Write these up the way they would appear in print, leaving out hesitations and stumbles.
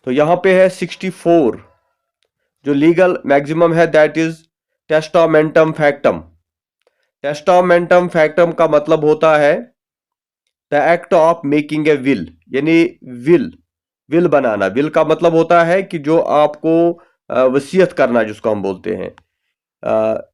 तो यहां पे है 64, जो लीगल मैक्सिमम है दैट इज टेस्टामेंटम फैक्टम। टेस्टामेंटम फैक्टम का मतलब होता है the act of making a will, यानी विल, विल बनाना। विल का मतलब होता है कि जो आपको वसीयत करना, जिसको हम बोलते हैं।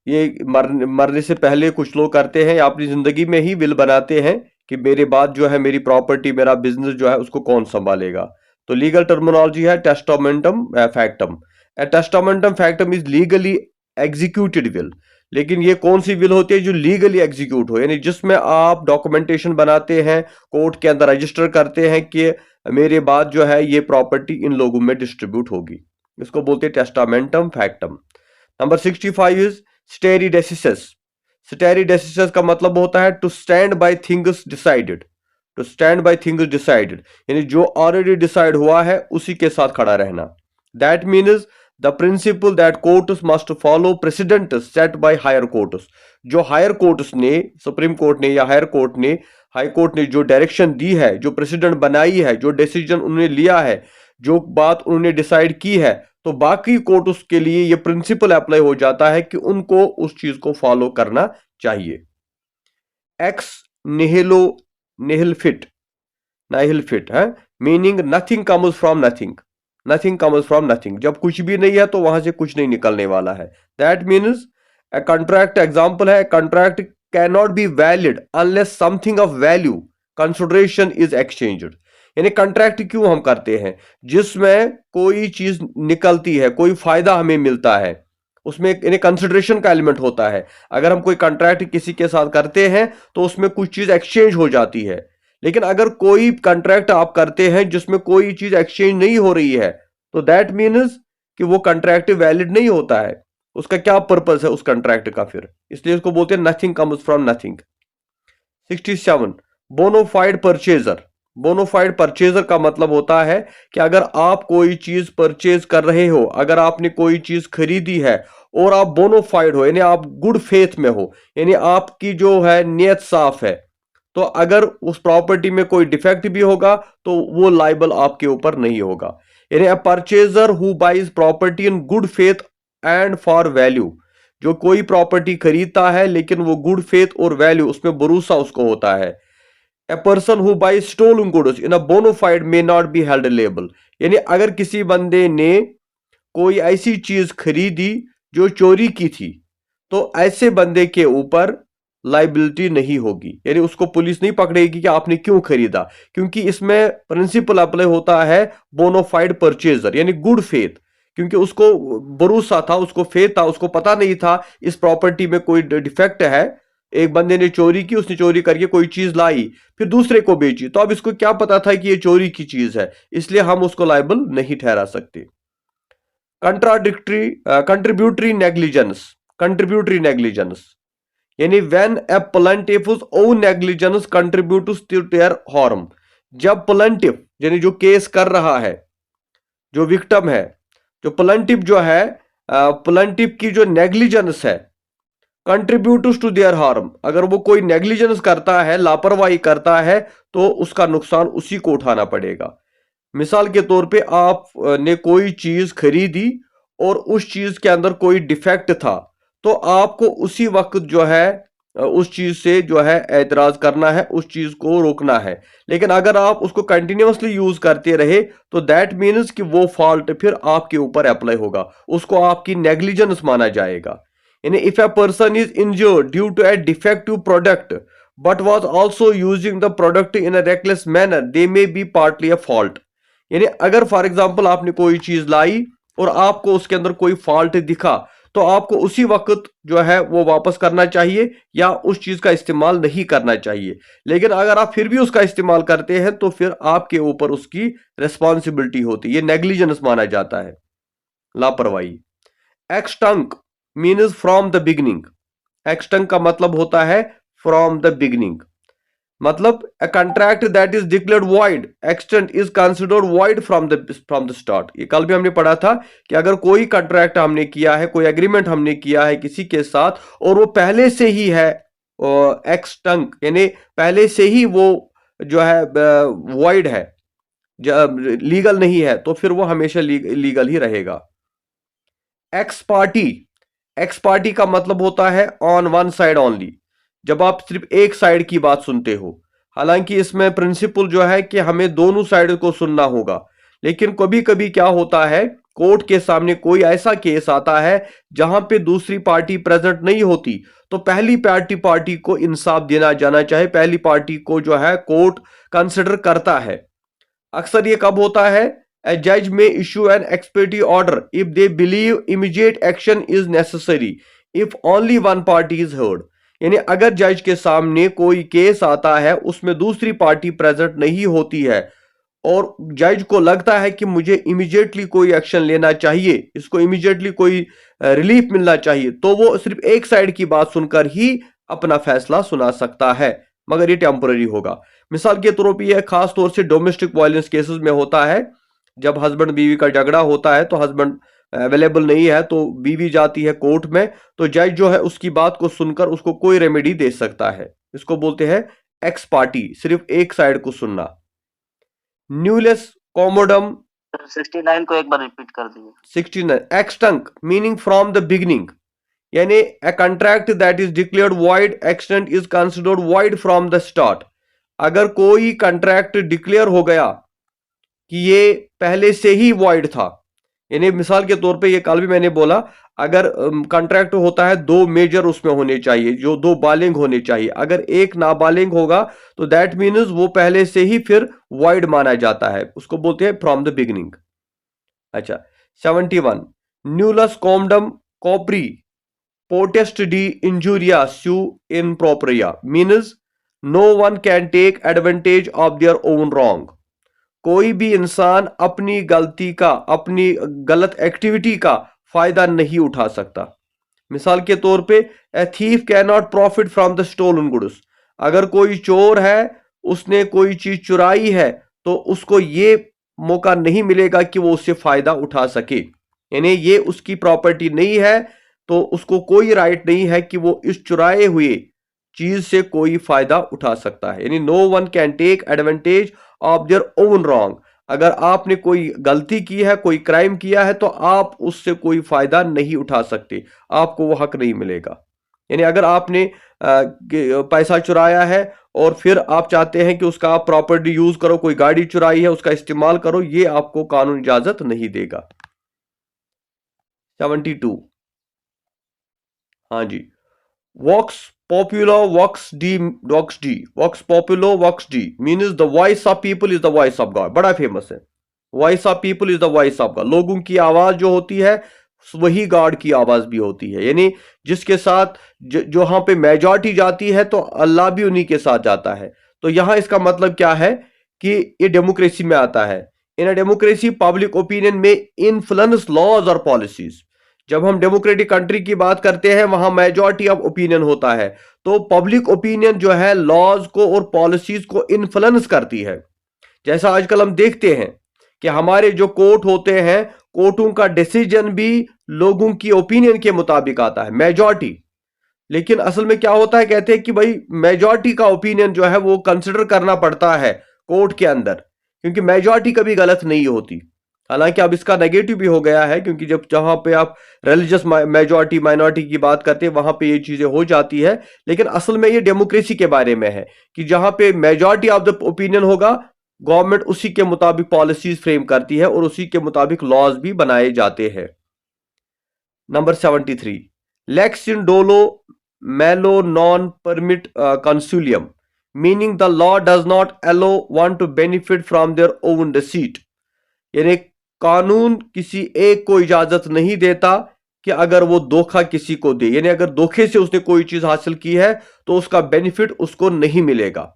ये मरने से पहले कुछ लोग करते हैं या अपनी जिंदगी में ही विल बनाते हैं कि मेरे बाद जो है मेरी प्रॉपर्टी, मेरा बिजनेस जो है उसको कौन संभालेगा। तो लीगल टर्मिनोलॉजी है टेस्टामेंटम फैक्टम। ए टेस्टामेंटम फैक्टम इज लीगली एग्जीक्यूटेड विल। लेकिन ये कौन सी विल होती है? जो लीगली एग्जीक्यूट हो, यानी जिसमें आप डॉक्यूमेंटेशन बनाते हैं, कोर्ट के अंदर रजिस्टर करते हैं कि मेरे बाद जो है ये प्रॉपर्टी इन लोगों में डिस्ट्रीब्यूट होगी। इसको बोलते हैं टेस्टामेंटम फैक्टम। Number 65 is स्टेरी डेसिसस। स्टेरी डेसिसस का मतलब होता है to stand by things decided. To stand by things decided, यानी जो ऑलरेडी डिसाइड हुआ है उसी के साथ खड़ा रहना। That means the principle that courts must follow precedent set by higher courts. जो हायर कोर्ट्स ने, सुप्रीम कोर्ट ने या हायर कोर्ट ने, हाई कोर्ट ने जो डायरेक्शन दी है, जो प्रेसिडेंट बनाई है, जो डिसीजन उन्होंने लिया है, जो बात उन्होंने डिसाइड की है, तो बाकी कोर्ट उसके लिए ये प्रिंसिपल अप्लाई हो जाता है कि उनको उस चीज को फॉलो करना चाहिए। एक्स निहिलो निहिल फिट, नाहिल फिट है, meaning nothing comes from nothing. Nothing comes from nothing, जब कुछ भी नहीं है तो वहां से कुछ नहीं निकलने वाला है। That means a contract example है, contract can not be valid unless something of value consideration is exchanged. यानी कॉन्ट्रैक्ट क्यों हम करते हैं? जिसमें कोई चीज निकलती है, कोई फायदा हमें मिलता है, उसमें यानी कंसिडरेशन का एलिमेंट होता है। अगर हम कोई कॉन्ट्रैक्ट किसी के साथ करते हैं तो उसमें कुछ चीज एक्सचेंज हो जाती है। लेकिन अगर कोई कॉन्ट्रैक्ट आप करते हैं जिसमें कोई चीज एक्सचेंज नहीं हो रही है, तो दैट मीन्स कि वो कॉन्ट्रैक्ट वैलिड नहीं होता है। उसका क्या पर्पस है उस कॉन्ट्रैक्ट का फिर? इसलिए उसको बोलते हैं nothing comes from nothing. 67 bona fide purchaser. Bona fide purchaser का मतलब होता है कि अगर आप कोई चीज परचेज कर रहे हो, अगर आपने कोई चीज खरीदी है और आप बोनोफाइड हो, यानी आप गुड फेथ में हो, यानी आपकी जो है नियत साफ है, तो अगर उस प्रॉपर्टी में कोई डिफेक्ट भी होगा तो वो लाइबल आपके ऊपर नहीं होगा। यानी a purchaser who buys property in good faith and for value, जो कोई प्रॉपर्टी खरीदता है लेकिन वो गुड फेथ और वैल्यू, उसमें भरोसा उसको होता है। A person who buy stolen goods in a bona fide may not be held liable. यानी अगर किसी बंदे ने कोई ऐसी चीज खरीदी जो चोरी की थी, तो ऐसे बंदे के ऊपर लाइबिलिटी नहीं होगी, यानी उसको पुलिस नहीं पकड़ेगी कि आपने क्यों खरीदा, क्योंकि इसमें प्रिंसिपल अप्लाई होता है बोनोफाइड परचेजर, यानी गुड फेथ। क्योंकि उसको भरोसा था, उसको फेथ था, उसको पता नहीं था इस प्रॉपर्टी में कोई डिफेक्ट है। एक बंदे ने चोरी की, उसने चोरी करके कोई चीज लाई, फिर दूसरे को बेची, तो अब इसको क्या पता था कि ये चोरी की चीज है, इसलिए हम उसको लाइबल नहीं ठहरा सकते। Contradictory contributory negligence. Contributory negligence यानी when a plaintiff's own negligence contributes to their harm. जब प्लेंटिफ यानी जो केस कर रहा है, जो विक्टिम है, जो प्लेंटिफ जो है, प्लेंटिफ की जो नेग्लिजेंस है, कंट्रीब्यूट्स टू देयर हार्म, अगर वो कोई नेग्लिजेंस करता है, लापरवाही करता है, तो उसका नुकसान उसी को उठाना पड़ेगा। मिसाल के तौर पे आप ने कोई चीज खरीदी और उस चीज के अंदर कोई डिफेक्ट था, तो आपको उसी वक्त जो है उस चीज से जो है एतराज करना है, उस चीज को रोकना है। लेकिन अगर आप उसको कंटिन्यूअसली यूज करते रहे तो दैट मीन्स कि वो फॉल्ट फिर आपके ऊपर अप्लाई होगा, उसको आपकी नेग्लिजेंस माना जाएगा। यानी if a person is injured due to a defective product but was also using the product in a reckless manner, they may be partly a fault. यानी अगर फॉर एग्जाम्पल आपने कोई चीज लाई और आपको उसके अंदर कोई फॉल्ट दिखा, तो आपको उसी वक्त जो है वो वापस करना चाहिए या उस चीज का इस्तेमाल नहीं करना चाहिए। लेकिन अगर आप फिर भी उसका इस्तेमाल करते हैं तो फिर आपके ऊपर उसकी रिस्पॉन्सिबिलिटी होती है, ये नेग्लिजेंस माना जाता है, लापरवाही। एक्सटंक मीन्स फ्रॉम द बिगिनिंग। एक्सटंक का मतलब होता है फ्रॉम द बिगिनिंग, मतलब a contract that is declared void extent is considered void from the start। ये कल भी हमने पढ़ा था कि अगर कोई कॉन्ट्रैक्ट हमने किया है, कोई एग्रीमेंट हमने किया है किसी के साथ और वो पहले से ही है एक्सटंक, यानी पहले से ही वो जो है वॉइड है, लीगल नहीं है तो फिर वो हमेशा लीगल ही रहेगा। एक्स पार्टी, एक्स पार्टी का मतलब होता है ऑन वन साइड ओनली, जब आप सिर्फ एक साइड की बात सुनते हो। हालांकि इसमें प्रिंसिपल जो है कि हमें दोनों साइड को सुनना होगा, लेकिन कभी कभी क्या होता है, कोर्ट के सामने कोई ऐसा केस आता है जहां पे दूसरी पार्टी प्रेजेंट नहीं होती, तो पहली पार्टी को इंसाफ देना जाना चाहिए, पहली पार्टी को जो है कोर्ट कंसिडर करता है। अक्सर ये कब होता है, a judge may issue an expeditive order if they believe immediate action is necessary if only one party is heard। यानी अगर जज के सामने कोई केस आता है उसमें दूसरी पार्टी प्रेजेंट नहीं होती है और जज को लगता है कि मुझे इमीडिएटली कोई एक्शन लेना चाहिए, इसको इमीडिएटली कोई रिलीफ मिलना चाहिए, तो वो सिर्फ एक साइड की बात सुनकर ही अपना फैसला सुना सकता है, मगर ये टेम्पररी होगा। मिसाल के तौर पर यह खास तौर से डोमेस्टिक वायलेंस केसेस में होता है, जब हस्बैंड बीवी का झगड़ा होता है तो हस्बैंड अवेलेबल नहीं है तो बीवी जाती है कोर्ट में, तो जज जो है उसकी बात को सुनकर उसको कोई रेमेडी दे सकता है। इसको बोलते हैं एक्स पार्टी, सिर्फ एक साइड को सुनना। न्यूलेस कॉमोडम 69 को एक बार रिपीट कर दीजिए। 69 एक्सटंक मीनिंग फ्रॉम द बिगिनिंग, यानी a contract that is declared void extent is considered void from the start. अगर कोई कॉन्ट्रैक्ट डिक्लेयर हो गया कि ये पहले से ही वॉइड था, यानी मिसाल के तौर पे ये कल भी मैंने बोला, अगर कॉन्ट्रैक्ट होता है दो मेजर उसमें होने चाहिए, जो दो बालिग होने चाहिए, अगर एक नाबालिग होगा तो दैट मीन्स वो पहले से ही फिर वॉइड माना जाता है, उसको बोलते हैं फ्रॉम द बिगिनिंग। अच्छा 71 न्यूलस कॉमडम कॉपरी पोटेस्ट डी इंजुरिया स्यू इन प्रोपरिया means no one can take advantage of their own wrong. कोई भी इंसान अपनी गलती का, अपनी गलत एक्टिविटी का फायदा नहीं उठा सकता। मिसाल के तौर पे a thief can not profit from the stolen goods. अगर कोई चोर है, उसने कोई चीज चुराई है, तो उसको ये मौका नहीं मिलेगा कि वो उससे फायदा उठा सके, यानी ये उसकी प्रॉपर्टी नहीं है तो उसको कोई राइट नहीं है कि वो इस चुराए हुए चीज से कोई फायदा उठा सकता है। यानी no one can take advantage of their own wrong. अगर आपने कोई गलती की है, कोई क्राइम किया है, तो आप उससे कोई फायदा नहीं उठा सकते, आपको वो हक नहीं मिलेगा। यानी अगर आपने पैसा चुराया है और फिर आप चाहते हैं कि उसका आप प्रॉपर्टी यूज करो, कोई गाड़ी चुराई है उसका इस्तेमाल करो, ये आपको कानून इजाजत नहीं देगा। 72 हाँ जी, वॉक्स popular vox popular vox d means the voice of people is the voice of God। बड़ा फेमस है, voice of people is the voice of God। लोगों की आवाज जो होती है वही गॉड की आवाज भी होती है, यानी जिसके साथ जो यहाँ पे मेजॉरिटी जाती है तो अल्लाह भी उन्हीं के साथ जाता है। तो यहां इसका मतलब क्या है कि ये डेमोक्रेसी में आता है। इन अ डेमोक्रेसी पब्लिक ओपिनियन में इन्फ्लुएंस लॉज और पॉलिसीज। जब हम डेमोक्रेटिक कंट्री की बात करते हैं वहां मेजॉरिटी ऑफ ओपिनियन होता है, तो पब्लिक ओपिनियन जो है लॉज को और पॉलिसीज को इन्फ्लुएंस करती है। जैसा आजकल हम देखते हैं कि हमारे जो कोर्ट होते हैं, कोर्टों का डिसीजन भी लोगों की ओपिनियन के मुताबिक आता है, मेजॉरिटी। लेकिन असल में क्या होता है, कहते हैं कि भाई मेजॉरिटी का ओपिनियन जो है वो कंसिडर करना पड़ता है कोर्ट के अंदर, क्योंकि मेजॉरिटी कभी गलत नहीं होती। हालांकि अब इसका नेगेटिव भी हो गया है, क्योंकि जब जहां पे आप रिलीजियस मेजॉरिटी माइनॉरिटी की बात करते हैं वहां पे ये चीजें हो जाती है। लेकिन असल में ये डेमोक्रेसी के बारे में है कि जहां पे मेजॉरिटी ऑफ द ओपिनियन होगा, गवर्नमेंट उसी के मुताबिक पॉलिसीज फ्रेम करती है और उसी के मुताबिक लॉज भी बनाए जाते हैं। नंबर 73 लेक्स इन डोलो मेलो नॉन परमिट कंसुलियम meaning the law does not allow one to benefit from their own deceit. यानी कानून किसी एक को इजाजत नहीं देता कि अगर वो धोखा किसी को दे, यानी अगर धोखे से उसने कोई चीज हासिल की है तो उसका बेनिफिट उसको नहीं मिलेगा।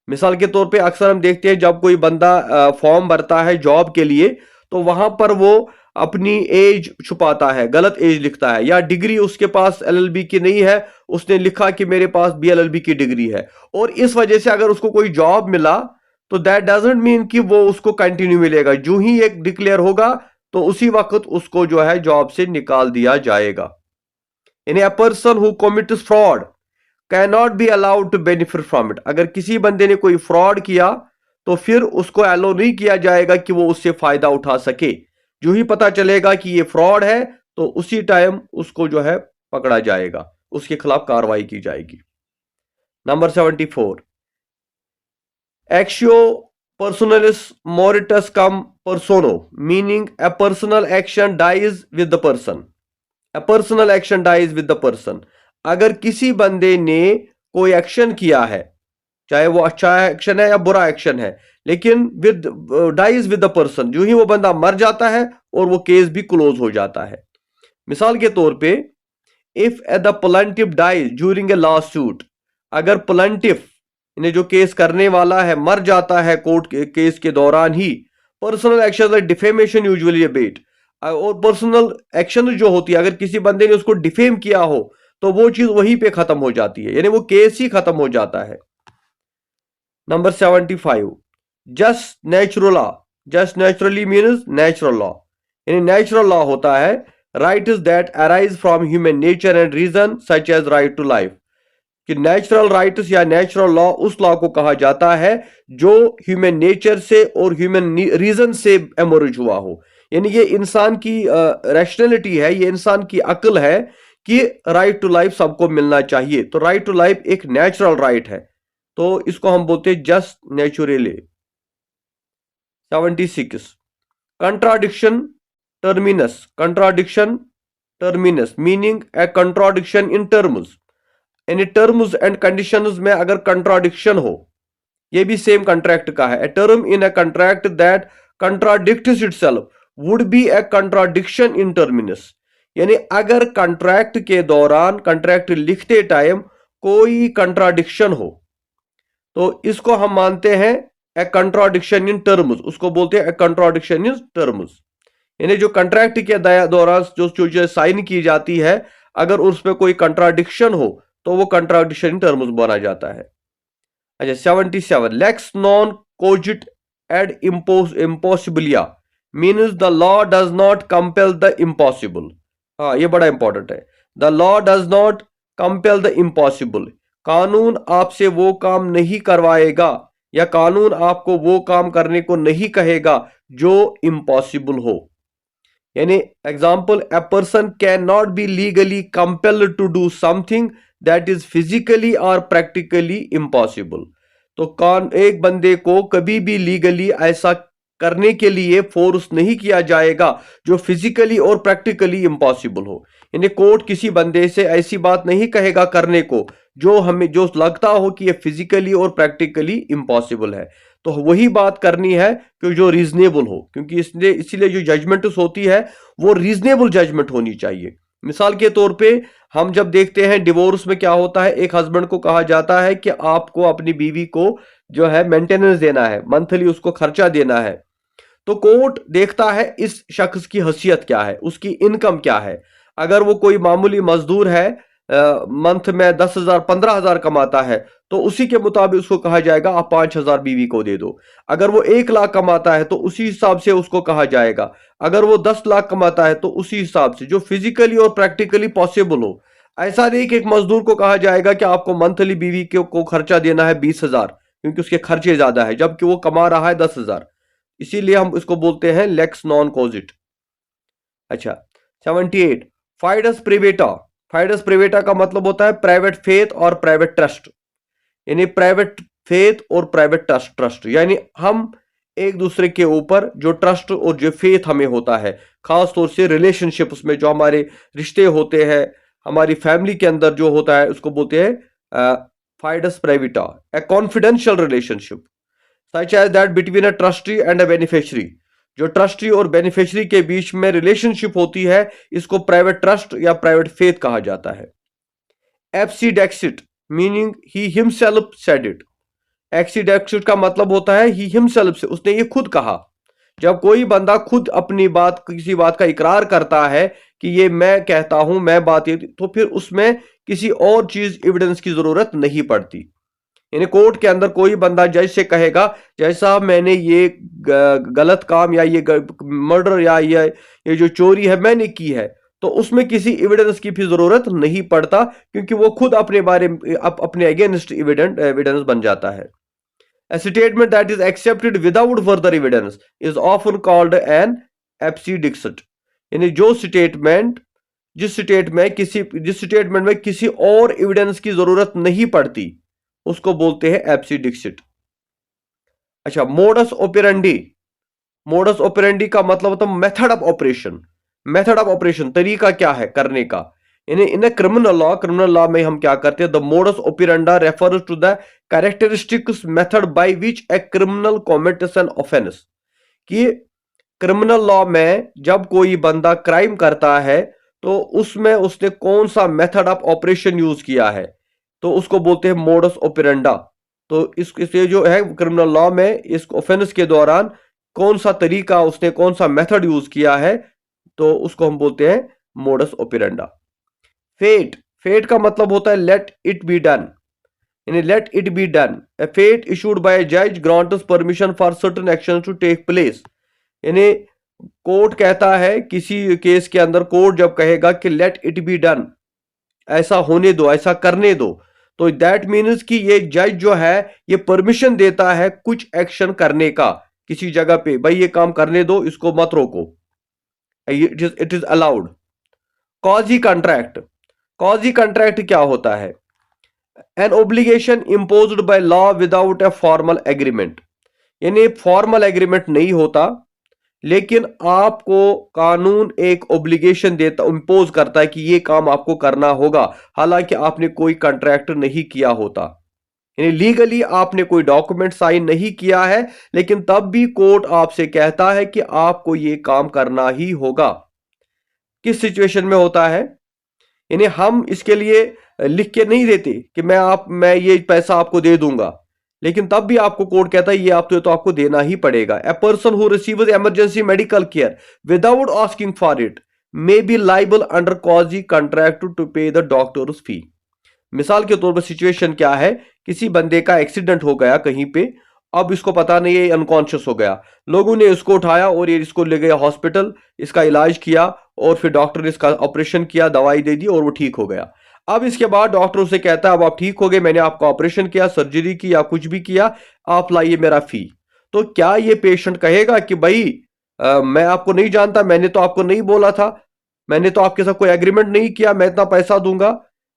मिसाल के तौर पे अक्सर हम देखते हैं जब कोई बंदा फॉर्म भरता है जॉब के लिए, तो वहां पर वो अपनी एज छुपाता है, गलत एज लिखता है, या डिग्री उसके पास एलएलबी की नहीं है, उसने लिखा कि मेरे पास बीएलएलबी की डिग्री है, और इस वजह से अगर उसको कोई जॉब मिला तो दैट डजंट मीन कि वो उसको कंटिन्यू मिलेगा। जो ही एक डिक्लेयर होगा तो उसी वक्त उसको जो है जॉब से निकाल दिया जाएगा। यानी a person who commits fraud can not be allowed to benefit from it. अगर किसी बंदे ने कोई फ्रॉड किया तो फिर उसको एलो नहीं किया जाएगा कि वो उससे फायदा उठा सके। जो ही पता चलेगा कि ये फ्रॉड है तो उसी टाइम उसको जो है पकड़ा जाएगा, उसके खिलाफ कार्रवाई की जाएगी। नंबर 74, एक्शियो पर्सनलिस मोरिटस कम पर्सोनो, meaning a personal action dies with the person. A personal action dies with the person. अगर किसी बंदे ने कोई एक्शन किया है, चाहे वो अच्छा एक्शन है या बुरा एक्शन है, लेकिन with dies with the person, जो ही वो बंदा मर जाता है और वो केस भी क्लोज हो जाता है। मिसाल के तौर पे, if the plaintiff dies during a lawsuit, अगर प्लेंटिफ इन्हें जो केस करने वाला है मर जाता है कोर्ट केस के दौरान ही, personal action like defamation usually abate. और पर्सनल एक्शन जो होती है, अगर किसी बंदे ने उसको डिफेम किया हो तो वो चीज वहीं पे खत्म हो जाती है, यानी वो केस ही खत्म हो जाता है। Number 75, just natural law. Just naturally means natural law, यानी नेचुरल लॉ होता है right is that arise from human nature and reason such as right to life. कि नेचुरल राइट्स या नेचुरल लॉ उस लॉ को कहा जाता है जो ह्यूमन नेचर से और ह्यूमन रीजन से एमर्ज हुआ हो, यानी ये इंसान की रैशनैलिटी है, ये इंसान की अक्ल है कि राइट टू लाइफ सबको मिलना चाहिए। तो राइट टू लाइफ एक नेचुरल राइट है, तो इसको हम बोलते हैं just naturally. 76, contradiction terminus. Contradiction terminus meaning a contradiction in terms, यानी टर्म्स एंड कंडीशंस में अगर कंट्राडिक्शन हो, ये भी सेम कॉन्ट्रैक्ट का है। A term in a contract that contradicts itself would be a contradiction in terminus, यानी अगर कॉन्ट्रैक्ट के दौरान, कॉन्ट्रैक्ट लिखते टाइम कोई कंट्राडिक्शन हो तो इसको हम मानते हैं ए कंट्राडिक्शन इन टर्म्स, उसको बोलते हैं ए कंट्राडिक्शन इन टर्म्स। यानी जो कॉन्ट्रैक्ट के दौरान जो साइन की जाती है, अगर उसमें कोई कंट्राडिक्शन हो तो वो कंट्राडिक्शन इन टर्म्स बना जाता है। अच्छा 77, lex non cogit ad impossibilia means the law does not compel the impossible. हाँ, ये बड़ा इंपॉर्टेंट है। The law does not compel the impossible, कानून आपसे वो काम नहीं करवाएगा या कानून आपको वो काम करने को नहीं कहेगा जो इम्पॉसिबल हो। यानी example, a person can not be legally compelled to do something that is physically और प्रैक्टिकली इम्पॉसिबल। तो एक बंदे को कभी भी लीगली ऐसा करने के लिए फोर्स नहीं किया जाएगा जो फिजिकली और प्रैक्टिकली इम्पॉसिबल हो। यानी कोर्ट किसी बंदे से ऐसी बात नहीं कहेगा करने को जो हमें जो लगता हो कि ये फिजिकली और प्रैक्टिकली इम्पॉसिबल है, तो वही बात करनी है कि जो रीजनेबल हो, क्योंकि इसीलिए जो जजमेंट होती है वो रीजनेबल जजमेंट होनी चाहिए। मिसाल के तौर पे हम जब देखते हैं डिवोर्स में क्या होता है, एक हस्बैंड को कहा जाता है कि आपको अपनी बीवी को जो है मेंटेनेंस देना है, मंथली उसको खर्चा देना है। तो कोर्ट देखता है इस शख्स की हैसियत क्या है, उसकी इनकम क्या है। अगर वो कोई मामूली मजदूर है, मंथ में 10,000 15,000 कमाता है, तो उसी के मुताबिक उसको कहा जाएगा आप 5,000 बीवी को दे दो। अगर वो 1 लाख कमाता है तो उसी हिसाब से उसको कहा जाएगा। अगर वो 10 लाख कमाता है तो उसी हिसाब से जो फिजिकली और प्रैक्टिकली पॉसिबल हो। ऐसा नहीं कि एक मजदूर को कहा जाएगा कि आपको मंथली बीवी को खर्चा देना है 20,000, क्योंकि उसके खर्चे ज्यादा है, जबकि वो कमा रहा है 10,000। इसीलिए हम इसको बोलते हैं लेक्स नॉन कोजिट। अच्छा 78, फाइडस प्रिवेटा। फाइडस प्रिवेटा का मतलब होता है प्राइवेट फेथ और प्राइवेट ट्रस्ट, यानी प्राइवेट फेथ और प्राइवेट ट्रस्ट, यानी हम एक दूसरे के ऊपर जो ट्रस्ट और जो फेथ हमें होता है, खास तौर से रिलेशनशिप में जो हमारे रिश्ते होते हैं, हमारी फैमिली के अंदर जो होता है, उसको बोलते हैं fides privata, a confidential relationship such as that between a trustee and a beneficiary. जो ट्रस्टी और बेनिफिशियरी के बीच में रिलेशनशिप होती है, इसको प्राइवेट ट्रस्ट या प्राइवेट फेथ कहा जाता है। Ipse dixit meaning he himself said it. Ipse dixit का मतलब होता है ही हिमसेल्फ से, उसने ये खुद कहा। जब कोई बंदा खुद अपनी बात, किसी बात का इकरार करता है कि ये मैं कहता हूं, मैं बात ये, तो फिर उसमें किसी और चीज एविडेंस की जरूरत नहीं पड़ती। यानी कोर्ट के अंदर कोई बंदा जज से कहेगा जैसा मैंने ये गलत काम या ये मर्डर या ये जो चोरी है मैंने की है, तो उसमें किसी एविडेंस की भी जरूरत नहीं पड़ता, क्योंकि वो खुद अपने बारे में अपने अगेंस्ट एविडेंस बन जाता है। A statement that is accepted without further evidence is often called an एप्सीडिक्सेट। यानी जिस स्टेटमेंट में किसी और एविडेंस की जरूरत नहीं पड़ती उसको बोलते हैं एप्सीडिक्सेट। अच्छा, मोडस ओपेरेंडी का मतलब होता है मेथड ऑफ ऑपरेशन, तरीका क्या है करने का। इन क्रिमिनल लॉ में हम क्या करते हैं, the modus operandi refers to the characteristic method by which a criminal commits an offence. कि क्रिमिनल लॉ में जब कोई बंदा क्राइम करता है तो उसमें उसने कौन सा मेथड ऑफ ऑपरेशन यूज किया है, तो उसको बोलते हैं मोडस ओपेरेंडा। तो इसके जो है क्रिमिनल लॉ में इस ऑफेंस के दौरान कौन सा तरीका, उसने कौन सा मेथड यूज किया है, तो उसको हम बोलते हैं मोडस ओपेरेंडा। फेट का मतलब होता है लेट इट बी डन, यानी let it be done. A fiat issued by a जज grants permission for certain action to take place. यानी कोर्ट कहता है किसी केस के अंदर, कोर्ट जब कहेगा कि लेट इट बी डन, ऐसा होने दो, ऐसा करने दो, तो दैट मीन्स कि ये जज जो है ये परमिशन देता है कुछ एक्शन करने का किसी जगह पे, भाई ये काम करने दो, इसको मत रोको, it is allowed. Quasi contract क्या होता है? An obligation imposed by law without a formal agreement. यानी फॉर्मल एग्रीमेंट नहीं होता लेकिन आपको कानून एक ओब्लिगेशन देता, इंपोज करता है कि ये काम आपको करना होगा, हालांकि आपने कोई कॉन्ट्रैक्ट नहीं किया होता। यानी लीगली आपने कोई डॉक्यूमेंट साइन नहीं किया है, लेकिन तब भी कोर्ट आपसे कहता है कि आपको ये काम करना ही होगा। किस सिचुएशन में होता है? यानी हम इसके लिए लिख के नहीं देते कि मैं ये पैसा आपको दे दूंगा, लेकिन तब भी आपको कोर्ट कहता है ये तो आपको देना ही पड़ेगा। A person who receives emergency medical care without asking for it may be liable under quasi contract to pay the doctor's fee. मिसाल के तौर पर सिचुएशन क्या है, किसी बंदे का एक्सीडेंट हो गया कहीं पे, अब इसको पता नहीं है, अनकॉन्शियस हो गया, लोगों ने इसको उठाया और ये इसको ले गए हॉस्पिटल, इसका इलाज किया और फिर डॉक्टर ने इसका ऑपरेशन किया, दवाई दे दी और वो ठीक हो गया। अब इसके बाद डॉक्टर उसे कहता है अब आप ठीक हो गए, मैंने आपका ऑपरेशन किया, सर्जरी की या कुछ भी किया, आप लाइए मेरा फी। तो क्या ये पेशेंट कहेगा कि भाई मैं आपको नहीं जानता, मैंने तो आपको नहीं बोला था, मैंने तो आपके साथ कोई एग्रीमेंट नहीं किया, मैं इतना पैसा दूंगा,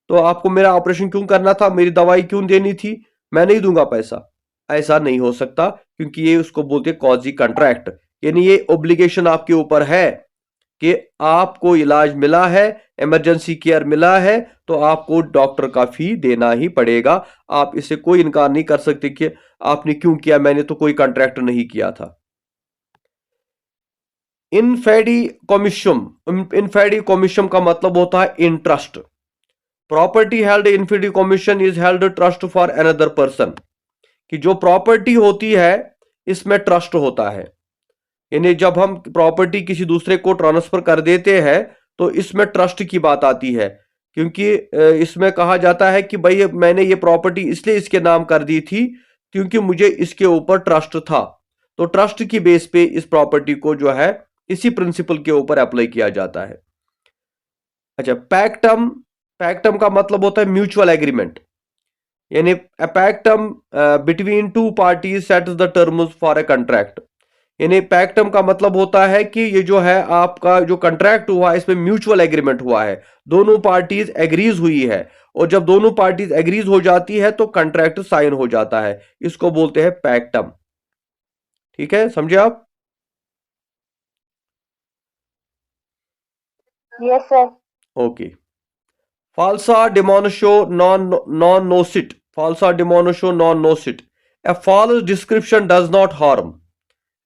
तो आपको मेरा ऑपरेशन क्यों करना था, मेरी दवाई क्यों देनी थी, मैं नहीं दूंगा पैसा? ऐसा नहीं हो सकता, क्योंकि ये उसको बोलते हैं कॉजी कॉन्ट्रैक्ट। यानी ये ऑब्लिगेशन आपके ऊपर है कि आपको इलाज मिला है, इमरजेंसी केयर मिला है, तो आपको डॉक्टर का फी देना ही पड़ेगा। आप इससे कोई इनकार नहीं कर सकते कि आपने क्यों किया, मैंने तो कोई कॉन्ट्रैक्ट नहीं किया था। इनफेडी कॉमिशम का मतलब होता है in trust. Property held in fidei commissum is held trust for another person. कि जो प्रॉपर्टी होती है इसमें ट्रस्ट होता है, यानी जब हम प्रॉपर्टी किसी दूसरे को ट्रांसफर कर देते हैं तो इसमें ट्रस्ट की बात आती है, क्योंकि इसमें कहा जाता है कि भाई मैंने ये प्रॉपर्टी इसलिए इसके नाम कर दी थी क्योंकि मुझे इसके ऊपर ट्रस्ट था। तो ट्रस्ट की बेस पे इस प्रॉपर्टी को जो है इसी प्रिंसिपल के ऊपर अप्लाई किया जाता है। अच्छा, पैक्टम का मतलब होता है म्यूचुअल एग्रीमेंट। यानी a pactum between two parties sets the terms for a contract। यानी पैक्टम का मतलब होता है कि ये जो है आपका जो कंट्रैक्ट हुआ है इसमें म्यूचुअल एग्रीमेंट हुआ है, दोनों पार्टीज एग्रीज हुई है, और जब दोनों पार्टीज एग्रीज हो जाती है तो कंट्रैक्ट साइन हो जाता है, इसको बोलते हैं पैक्टम। ठीक है, समझे आप? Yes sir. Okay. falsa demonstratio non nocit। falsa demonstratio non nocit। A false description does not harm।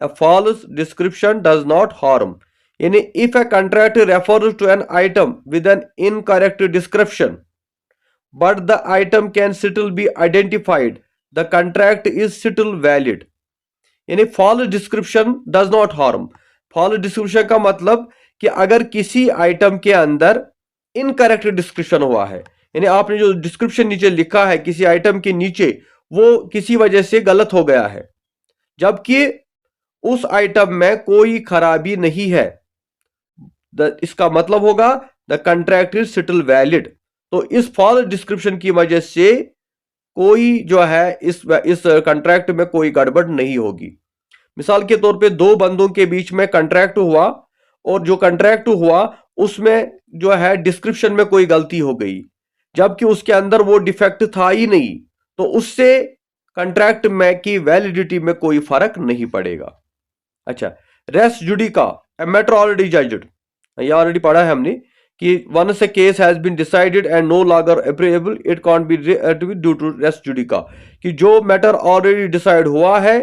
A false description does not harm। यानी if a contract refers to an item with an incorrect description but the item can still be identified, the contract is still valid। यानी false description does not harm। false description का मतलब कि अगर किसी item के अंदर incorrect description हुआ है, यानी आपने जो डिस्क्रिप्शन नीचे लिखा है किसी आइटम के नीचे वो किसी वजह से गलत हो गया है, जबकि उस आइटम में कोई खराबी नहीं है, इसका मतलब होगा the contract is still valid. तो इस फॉल्स डिस्क्रिप्शन की वजह से कोई जो है इस कॉन्ट्रैक्ट में कोई गड़बड़ नहीं होगी। मिसाल के तौर पे दो बंदों के बीच में कॉन्ट्रैक्ट हुआ और जो कॉन्ट्रैक्ट हुआ उसमें जो है डिस्क्रिप्शन में कोई गलती हो गई, जबकि उसके अंदर वो डिफेक्ट था ही नहीं, तो उससे कॉन्ट्रैक्ट में की वैलिडिटी में कोई फर्क नहीं पड़ेगा। अच्छा, res judicata a matter already judged, ये ऑलरेडी पढ़ा है हमने कि once a case has been decided and no longer appealable it can't be due to res judicata, कि जो मैटर ऑलरेडी डिसाइड हुआ है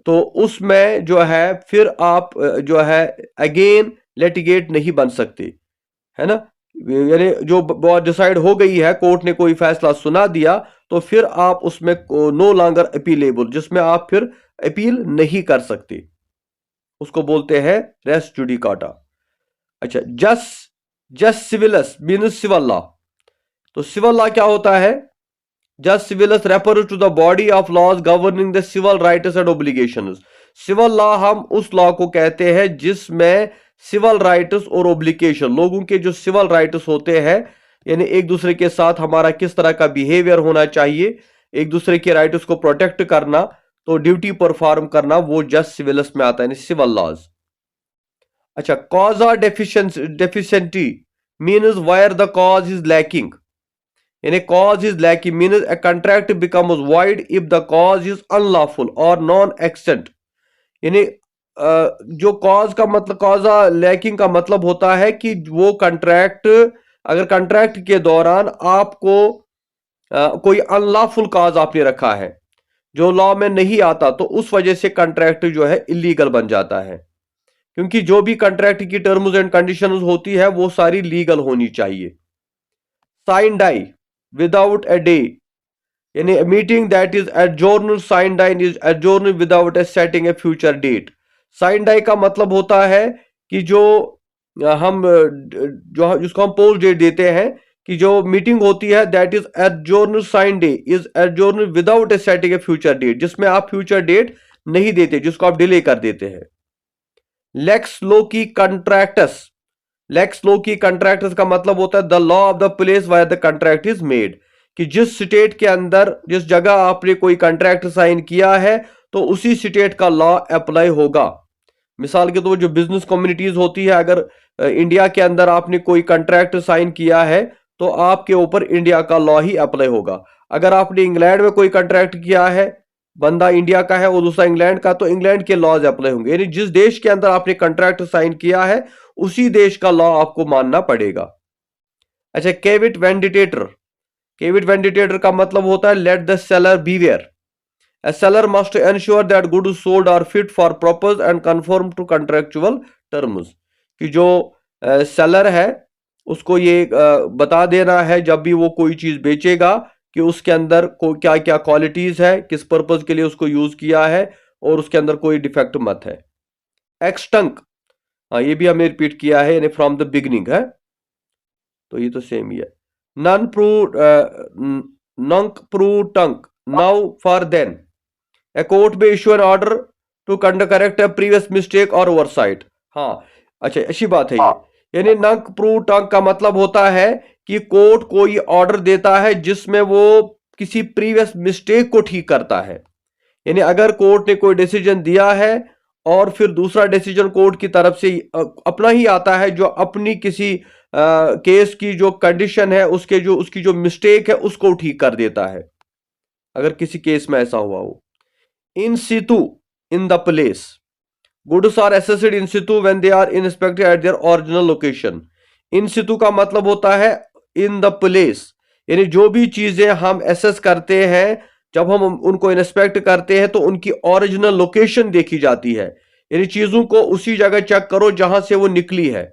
तो उसमें जो है फिर आप जो है अगेन लिटिगेट नहीं बन सकते, है ना। यानी जो डिसाइड हो गई है, कोर्ट ने कोई फैसला सुना दिया, तो फिर आप उसमें नो लॉन्गर अपीलेबल, जिसमें आप फिर अपील नहीं कर सकते, उसको बोलते हैं रेस जुडिकाटा। अच्छा, jus civile means civil law, तो सिविल लॉ क्या होता है? Jus civile refer to the body of laws governing the civil rights and obligations. Civil law हम उस लॉ को कहते हैं जिसमें सिविल राइट्स और ओब्लिगेशन, लोगों के जो सिविल राइट्स होते हैं, यानी एक दूसरे के साथ हमारा किस तरह का बिहेवियर होना चाहिए, एक दूसरे के राइट्स को प्रोटेक्ट करना, तो ड्यूटी परफॉर्म करना, वो जस्ट सिविलस में आता है, सिविल लॉज। अच्छा, causa deficiente means where the cause is lacking, यानी cause is lacking means a contract becomes void if the cause is unlawful और नॉन एक्सटेंट। यानी जो कॉज का मतलब, कॉजा लैकिंग का मतलब होता है कि वो कॉन्ट्रैक्ट, अगर कॉन्ट्रैक्ट के दौरान आपको कोई अनलॉफुल कॉज आपने रखा है जो लॉ में नहीं आता, तो उस वजह से कॉन्ट्रैक्ट जो है इलीगल बन जाता है, क्योंकि जो भी कॉन्ट्रैक्ट की टर्म्स एंड कंडीशंस होती है वो सारी लीगल होनी चाहिए। Sine die without a day, यानी a meeting that is adjourned, signed die is adjourned without a setting a future date। Sine die का मतलब होता है कि जो हम जो जिसको हम पोस्ट डेट देते हैं, कि जो मीटिंग होती है that is adjourned, sine die is adjourned without a setting a future date, जिसमें आप फ्यूचर डेट नहीं देते, जिसको आप डिले कर देते हैं। लेक्स लोकी कंट्रैक्टस, लेक्स लोकी कंट्रैक्टस का मतलब होता है the law of the place wire the contract is made, कि जिस स्टेट के अंदर, जिस जगह आपने कोई कॉन्ट्रैक्ट साइन किया है, तो उसी स्टेट का लॉ अप्लाई होगा। मिसाल के तौर जो बिजनेस कम्युनिटीज होती है, अगर इंडिया के अंदर आपने कोई कॉन्ट्रैक्ट साइन किया है तो आपके ऊपर इंडिया का लॉ ही अप्लाई होगा। अगर आपने इंग्लैंड में कोई कॉन्ट्रैक्ट किया है, बंदा इंडिया का है और दूसरा इंग्लैंड का, तो इंग्लैंड के लॉज अप्लाई होंगे, यानी जिस देश के अंदर आपने कॉन्ट्रैक्ट साइन किया है उसी देश का लॉ आपको मानना पड़ेगा। अच्छा, केविट वेंडिटेटर, केविट वेंडिटेटर का मतलब होता है let the seller beware, a seller must ensure that goods sold are fit for purpose and conform to contractual terms, कि जो सेलर है उसको ये बता देना है जब भी वो कोई चीज बेचेगा कि उसके अंदर को क्या क्या क्वालिटीज है, किस पर्पस के लिए उसको यूज किया है, और उसके अंदर कोई डिफेक्ट मत है। एक्सटंक, हाँ ये भी हमने रिपीट किया है, यानी फ्रॉम द बिगिनिंग है, तो ये तो सेम ही है। Nunc pro nunc pro tunc now for then, a court में issue an order to correct a previous mistake और ओवरसाइट। हाँ, अच्छा अच्छी बात है ये, यानी नंक प्रू टंक का मतलब होता है कि कोर्ट कोई ऑर्डर देता है जिसमें वो किसी प्रीवियस मिस्टेक को ठीक करता है। यानी अगर कोर्ट ने कोई डिसीजन दिया है और फिर दूसरा डिसीजन कोर्ट की तरफ से अपना ही आता है जो अपनी किसी केस की जो कंडीशन है उसकी जो मिस्टेक है उसको ठीक कर देता है, अगर किसी केस में ऐसा हुआ हो। In situ, in the place, goods are assessed in situ when they are inspected at their original location. In situ का मतलब होता है इन द प्लेस, यानी जो भी चीजें हम एसेस करते हैं, जब हम उनको इंस्पेक्ट करते हैं तो उनकी ओरिजिनल लोकेशन देखी जाती है, यानी चीजों को उसी जगह चेक करो जहां से वो निकली है।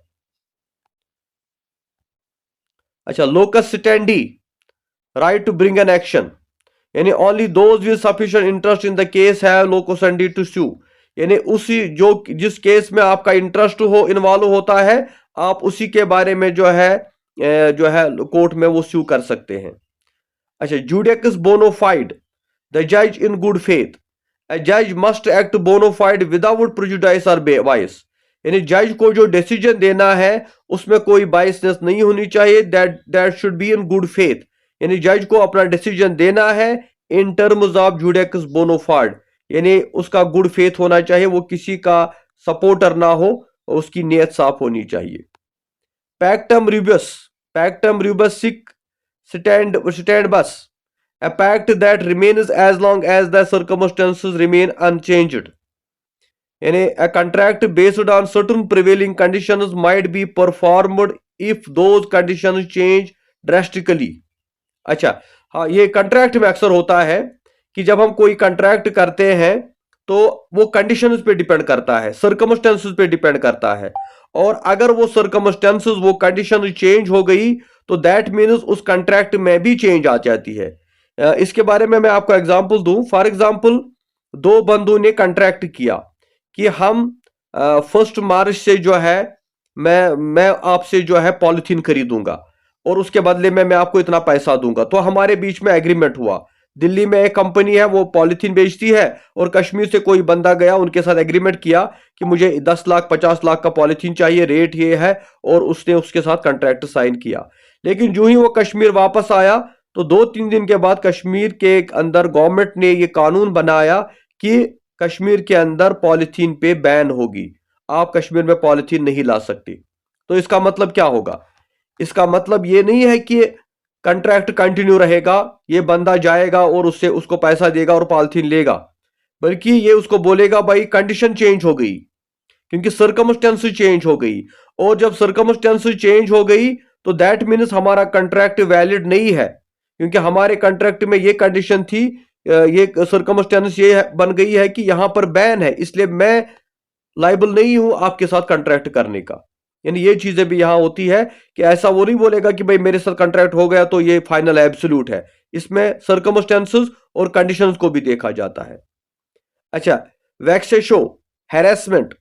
अच्छा, locus standi, right to bring an action, यानी only those with sufficient interest in the case have locus standi to sue, यानी उसी जिस केस में आपका इंटरेस्ट हो, इन्वॉल्व होता है, आप उसी के बारे में जो है कोर्ट में वो सू कर सकते हैं। अच्छा, जुडिक्स बोनोफाइड, द जज इन गुड फेथ, ए जज must act bona fide without prejudice और बायस, यानी जज को जो डिसीजन देना है उसमें कोई बायसनेस नहीं होनी चाहिए, that should be in good faith, यानी जज को अपना डिसीजन देना है इन टर्म्स ऑफ जुडिक्स बोनोफाइड, यानी उसका गुड फेथ होना चाहिए, वो किसी का सपोर्टर ना हो, उसकी नीयत साफ होनी चाहिए। पैक्टम रूबस सिक stand bus, a pact that remains as long as the circumstances remain unchanged, यानी a contract based on certain prevailing conditions might be performed if those conditions change drastically। अच्छा, हाँ, ये कंट्रैक्ट में अक्सर होता है कि जब हम कोई कंट्रैक्ट करते हैं तो वो कंडीशंस पे डिपेंड करता है, सर्कमस्टेंसेस पे डिपेंड करता है, और अगर वो सर्कमस्टेंसेस, वो कंडीशन चेंज हो गई तो दैट मीन्स उस कंट्रैक्ट में भी चेंज आ जाती है। इसके बारे में मैं आपको एग्जांपल दूं। फॉर एग्जांपल, दो बंदों ने कंट्रैक्ट किया कि हम 1 मार्च से जो है मैं आपसे जो है पॉलिथीन खरीदूंगा और उसके बदले में मैं आपको इतना पैसा दूंगा। तो हमारे बीच में एग्रीमेंट हुआ। दिल्ली में एक कंपनी है, वो पॉलिथीन बेचती है, और कश्मीर से कोई बंदा गया, उनके साथ एग्रीमेंट किया कि मुझे 10 लाख 50 लाख का पॉलिथीन चाहिए, रेट ये है, और उसने उसके साथ कॉन्ट्रैक्ट साइन किया। लेकिन जो ही वो कश्मीर वापस आया तो 2-3 दिन के बाद कश्मीर के अंदर गवर्नमेंट ने ये कानून बनाया कि कश्मीर के अंदर पॉलिथीन पे बैन होगी, आप कश्मीर में पॉलिथीन नहीं ला सकते। तो इसका मतलब क्या होगा? इसका मतलब ये नहीं है कि कंट्रैक्ट कंटिन्यू रहेगा, ये बंदा जाएगा और उससे उसको पैसा देगा और पॉलिथीन लेगा, बल्कि ये उसको बोलेगा भाई कंडीशन चेंज हो गई, क्योंकि सर्कमस्टेंसेस चेंज हो गई, और जब सर्कमस्टेंसेस चेंज हो गई तो दैट मीन्स हमारा कंट्रैक्ट वैलिड नहीं है, क्योंकि हमारे कंट्रैक्ट में ये कंडीशन थी, ये सर्कमस्टेंस ये बन गई है कि यहां पर बैन है, इसलिए मैं लाइबल नहीं हूं आपके साथ कंट्रैक्ट करने का। यानी ये चीजें भी यहां होती है कि ऐसा वो नहीं बोलेगा कि भाई मेरे साथ कंट्रैक्ट हो गया तो ये फाइनल एब्सोल्यूट है, इसमें सर्कमस्टेंसेस और कंडीशंस को भी देखा जाता है। अच्छा, वैक्सेशो, हैरेसमेंट।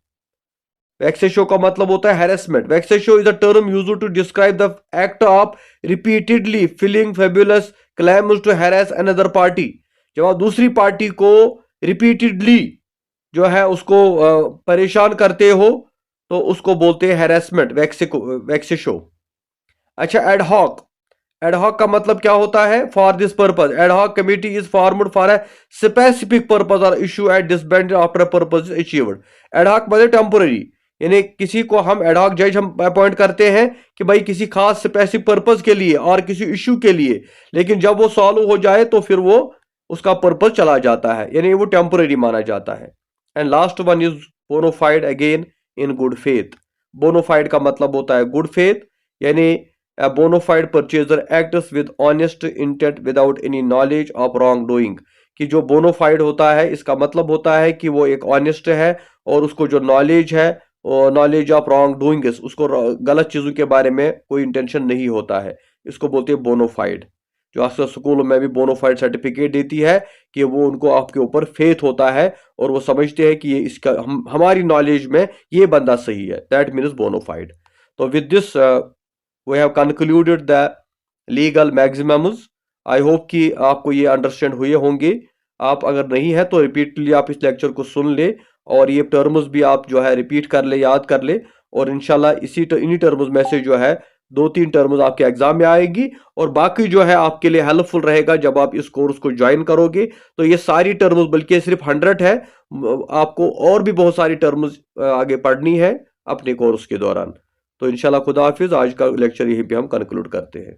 वैक्सेशो का मतलब होता है harassment. Vexatio is a term used to describe the act of repeatedly filing fabulous claims to harass another party. जब आप दूसरी पार्टी को रिपीटेडली जो है उसको परेशान करते हो तो उसको बोलते हैं हैरेसमेंट, वैक्सेशो। अच्छा, एडहॉक। एडहॉक का मतलब क्या होता है? For this purpose, ad hoc committee is formed for a specific purpose और issue at disbanded after purpose achieved. Ad hoc मतलब टेम्पोररी, यानी किसी को हम एडहॉक जज हम अपॉइंट करते हैं कि भाई किसी खास स्पेसिफिक पर्पज के लिए और किसी इशू के लिए, लेकिन जब वो सॉल्व हो जाए तो फिर वो उसका पर्पज चला जाता है, यानी वो टेम्पोररी माना जाता है। And last one is bona fide, again in good faith. Bona fide का मतलब होता है गुड फेथ, यानी a bona fide purchaser acts with honest intent without any knowledge of wrongdoing। कि जो बोनोफाइड होता है इसका मतलब होता है कि वो एक ऑनेस्ट है और उसको जो नॉलेज है, नॉलेज ऑफ रॉन्ग डूइंग, उसको गलत चीजों के बारे में कोई इंटेंशन नहीं होता है, इसको बोलते हैं बोनोफाइड। जो अक्सर स्कूलों में भी बोनोफाइड सर्टिफिकेट देती है कि वो उनको आपके ऊपर फेथ होता है और वो समझते हैं कि ये इसका हमारी नॉलेज में ये बंदा सही है, दैट मीन्स बोनोफाइड। तो with this we have concluded the legal maximums। I hope कि आपको ये अंडरस्टैंड हुए होंगे। आप अगर नहीं है तो रिपीटली आप इस लेक्चर को सुन ले और ये टर्म्स भी आप जो है रिपीट कर ले, याद कर ले, और इंशाल्लाह इन्हीं टर्म्स में से जो है 2-3 टर्म्स आपके एग्जाम में आएगी और बाकी जो है आपके लिए हेल्पफुल रहेगा जब आप इस कोर्स को ज्वाइन करोगे। तो ये सारी टर्म्स, बल्कि सिर्फ 100 है, आपको और भी बहुत सारी टर्म्स आगे पढ़नी है अपने कोर्स के दौरान। तो इंशाल्लाह खुदा हाफिज। आज का लेक्चर यहीं पे हम कंक्लूड करते हैं।